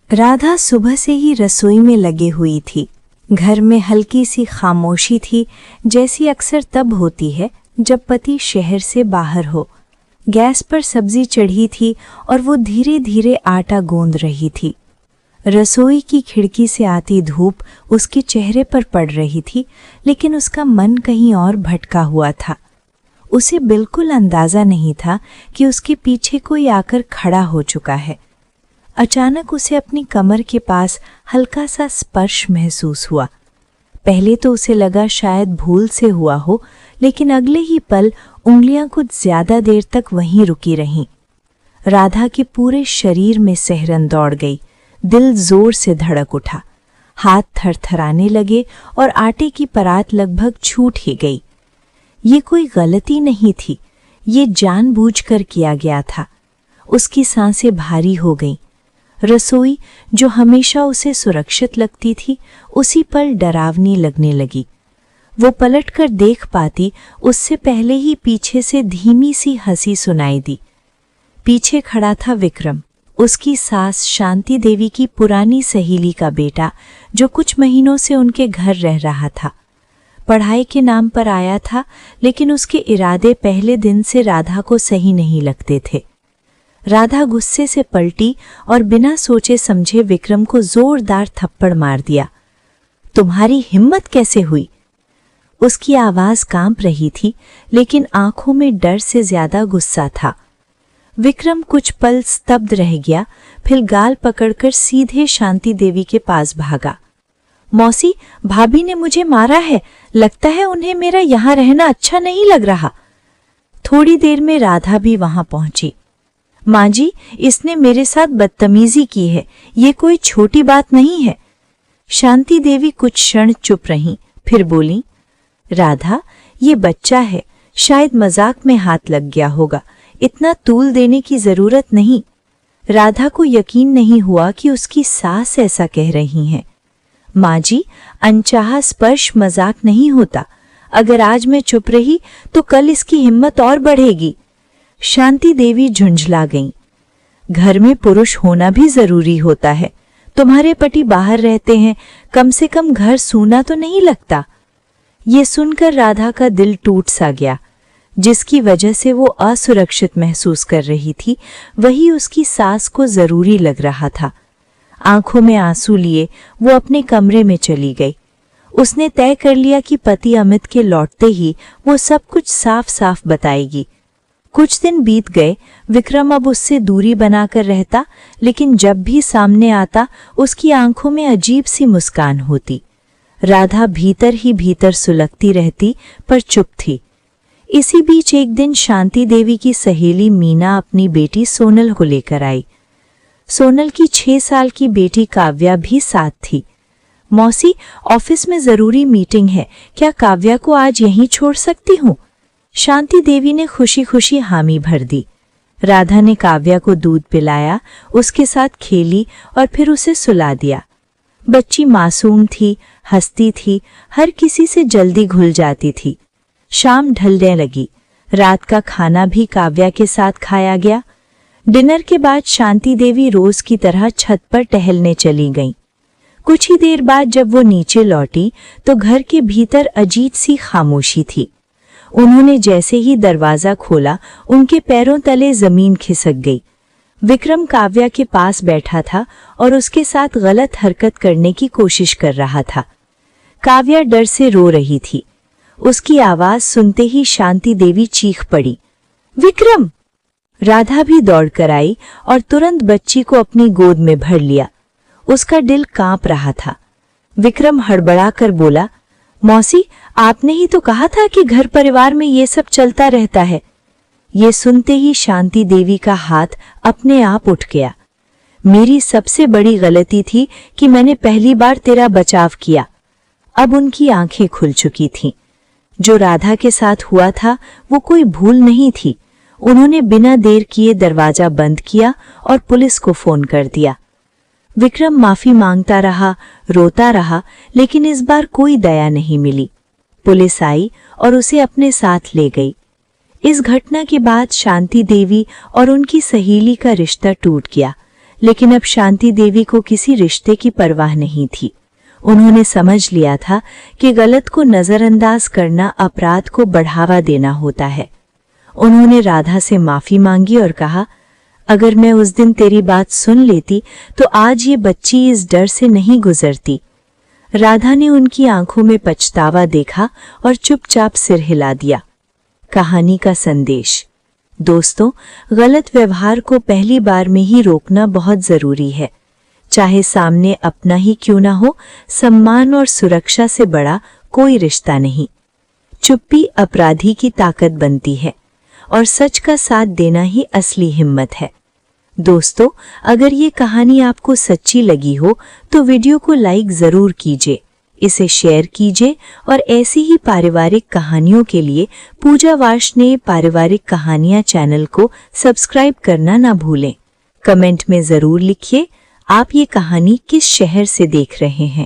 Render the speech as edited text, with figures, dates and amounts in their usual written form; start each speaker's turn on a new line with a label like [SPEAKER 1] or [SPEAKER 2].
[SPEAKER 1] राधा सुबह से ही रसोई में लगी हुई थी। घर में हल्की सी खामोशी थी, जैसी अक्सर तब होती है जब पति शहर से बाहर हो। गैस पर सब्जी चढ़ी थी और वो धीरे धीरे आटा गूंद रही थी। रसोई की खिड़की से आती धूप उसके चेहरे पर पड़ रही थी, लेकिन उसका मन कहीं और भटका हुआ था। उसे बिल्कुल अंदाजा नहीं था कि उसके पीछे कोई आकर खड़ा हो चुका है। अचानक उसे अपनी कमर के पास हल्का सा स्पर्श महसूस हुआ। पहले तो उसे लगा शायद भूल से हुआ हो, लेकिन अगले ही पल उंगलियां कुछ ज्यादा देर तक वहीं रुकी रहीं। राधा के पूरे शरीर में सिहरन दौड़ गई, दिल जोर से धड़क उठा, हाथ थरथराने लगे और आटे की परात लगभग छूट ही गई। ये कोई गलती नहीं थी, ये जानबूझकर किया गया था। उसकी सांसें भारी हो गईं। रसोई, जो हमेशा उसे सुरक्षित लगती थी, उसी पल डरावनी लगने लगी। वो पलटकर देख पाती, उससे पहले ही पीछे से धीमी सी हंसी सुनाई दी। पीछे खड़ा था विक्रम, उसकी सास शांति देवी की पुरानी सहेली का बेटा, जो कुछ महीनों से उनके घर रह रहा था। पढ़ाई के नाम पर आया था, लेकिन उसके इरादे पहले दिन से राधा को सही नहीं लगते थे। राधा गुस्से से पलटी और बिना सोचे समझे विक्रम को जोरदार थप्पड़ मार दिया। तुम्हारी हिम्मत कैसे हुई? उसकी आवाज कांप रही थी, लेकिन आंखों में डर से ज्यादा गुस्सा था। विक्रम कुछ पल स्तब्ध रह गया, फिर गाल पकड़कर सीधे शांति देवी के पास भागा। मौसी, भाभी ने मुझे मारा है, लगता है उन्हें मेरा यहाँ रहना अच्छा नहीं लग रहा। थोड़ी देर में राधा भी वहां पहुंची। माँ जी, इसने मेरे साथ बदतमीजी की है, ये कोई छोटी बात नहीं है। शांति देवी कुछ क्षण चुप रहीं, फिर बोली, राधा, ये बच्चा है, शायद मजाक में हाथ लग गया होगा, इतना तूल देने की जरूरत नहीं। राधा को यकीन नहीं हुआ कि उसकी सास ऐसा कह रही हैं। माँ जी, अनचाहा स्पर्श मजाक नहीं होता। अगर आज मैं चुप रही तो कल इसकी हिम्मत और बढ़ेगी। शांति देवी झुंझला गईं। घर में पुरुष होना भी जरूरी होता है। तुम्हारे पति बाहर रहते हैं, कम से कम घर सूना तो नहीं लगता। ये सुनकर राधा का दिल टूट सा गया। जिसकी वजह से वो असुरक्षित महसूस कर रही थी, वही उसकी सास को जरूरी लग रहा था। आंखों में आंसू लिए वो अपने कमरे में चली गई। उसने तय कर लिया कि पति अमित के लौटते ही वो सब कुछ साफ साफ बताएगी। कुछ दिन बीत गए। विक्रम अब उससे दूरी बनाकर रहता, लेकिन जब भी सामने आता उसकी आंखों में अजीब सी मुस्कान होती। राधा भीतर ही भीतर सुलगती रहती, पर चुप थी। इसी बीच एक दिन शांति देवी की सहेली मीना अपनी बेटी सोनल को लेकर आई। सोनल की 6 साल की बेटी काव्या भी साथ थी। मौसी, ऑफिस में जरूरी मीटिंग है, क्या काव्या को आज यहीं छोड़ सकती हूँ? शांति देवी ने खुशी खुशी हामी भर दी। राधा ने काव्या को दूध पिलाया, उसके साथ खेली और फिर उसे सुला दिया। बच्ची मासूम थी, हंसती थी, हर किसी से जल्दी घुल जाती थी। शाम ढलने लगी। रात का खाना भी काव्या के साथ खाया गया। डिनर के बाद शांति देवी रोज की तरह छत पर टहलने चली गईं। कुछ ही देर बाद जब वो नीचे लौटी तो घर के भीतर अजीब सी खामोशी थी। उन्होंने जैसे ही दरवाजा खोला, उनके पैरों तले जमीन खिसक गई। विक्रम काव्या के पास बैठा था और उसके साथ गलत हरकत करने की कोशिश कर रहा था। काव्या डर से रो रही थी। उसकी आवाज सुनते ही शांति देवी चीख पड़ी, विक्रम! राधा भी दौड़कर आई और तुरंत बच्ची को अपनी गोद में भर लिया। उसका दिल कांप रहा था। विक्रम हड़बड़ा कर बोला, मौसी, आपने ही तो कहा था कि घर परिवार में ये सब चलता रहता है। ये सुनते ही शांति देवी का हाथ अपने आप उठ गया। मेरी सबसे बड़ी गलती थी कि मैंने पहली बार तेरा बचाव किया। अब उनकी आंखें खुल चुकी थीं। जो राधा के साथ हुआ था वो कोई भूल नहीं थी। उन्होंने बिना देर किए दरवाजा बंद किया और पुलिस को फोन कर दिया। विक्रम माफी मांगता रहा, रोता रहा, लेकिन इस बार कोई दया नहीं मिली। पुलिस आई और उसे अपने साथ ले गई। इस घटना के बाद शांति देवी और उनकी सहेली का रिश्ता टूट गया, लेकिन अब शांति देवी को किसी रिश्ते की परवाह नहीं थी। उन्होंने समझ लिया था कि गलत को नजरअंदाज करना अपराध को बढ़ावा देना होता है। उन्होंने राधा से माफी मांगी और कहा, अगर मैं उस दिन तेरी बात सुन लेती तो आज ये बच्ची इस डर से नहीं गुजरती। राधा ने उनकी आंखों में पछतावा देखा और चुपचाप सिर हिला दिया। कहानी का संदेश। दोस्तों, गलत व्यवहार को पहली बार में ही रोकना बहुत जरूरी है। चाहे सामने अपना ही क्यों ना हो, सम्मान और सुरक्षा से बड़ा कोई रिश्ता नहीं। चुप्पी अपराधी की ताकत बनती है और सच का साथ देना ही असली हिम्मत है। दोस्तों, अगर ये कहानी आपको सच्ची लगी हो तो वीडियो को लाइक जरूर कीजिए, इसे शेयर कीजिए और ऐसी ही पारिवारिक कहानियों के लिए पूजा वार्ष्णेय पारिवारिक कहानियां चैनल को सब्सक्राइब करना ना भूलें। कमेंट में जरूर लिखिए आप ये कहानी किस शहर से देख रहे हैं।